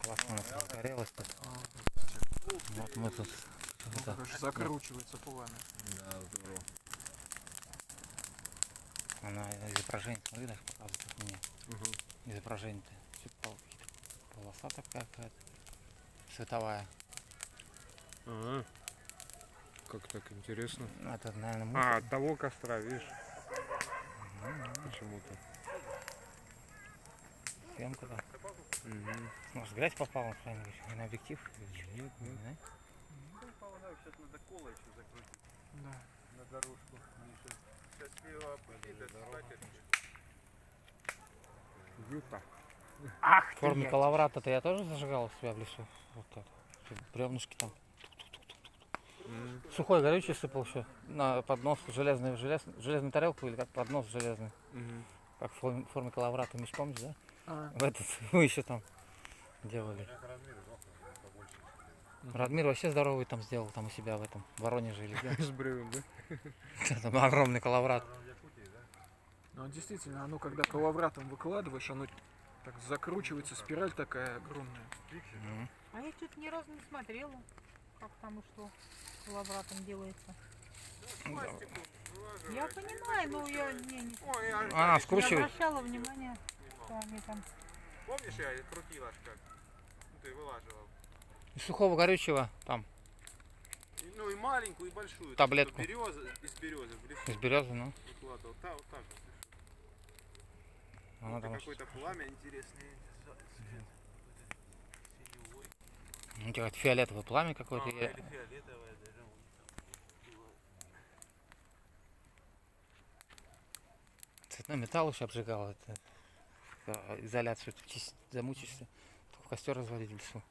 классно загорелось тут. Вот мы тут это, Закручивается пламя. Да, здорово. она изображение, смотри, даже показывает мне. Угу. Изображение-то полоса такая какая-то световая. Ага. Как так интересно. Это, наверное, мусор. А, от того костра, видишь? Почему-то. Съемка, да. Угу. Может, грязь попала на объектив? Нет, нет. Не знаю. Сейчас надо коло еще закрутить Да. на дорожку. Сейчас слева опустить, Юта. Ах В форме коловрата-то я тоже зажигал у себя в лесу. Вот так. Бревнышки там. Сухой горючий сыпал еще на поднос железную тарелку или как поднос железный. Угу. Как в форме коловрата, Миш, помнишь, да? А, В этот мы еще там делали. Радмир вообще здоровый там сделал там у себя в этом в Воронеже или где. С бревен, да? Там огромный коловрат. ну действительно, оно когда коловратом выкладываешь, оно так закручивается, спираль такая огромная. Мгм. А я что-то ни разу не смотрела, как там и что коловратом делается. Я понимаю, но я не Скручивать. обращала внимания, что они там. Помнишь, я крутила аж как? Ну, ты вылаживал. Из сухого горючего там Ну и маленькую, и большую. Таблетку. Береза, из березы в лесу из березы, ну. выкладывал. Вот так вот. Она Это там какое-то пламя интересное. ну, какое-то фиолетовое пламя какое-то. Или фиолетовое даже. Цветной металл еще обжигал. Это изоляцию. Замучишься. Только костер разводить в лесу.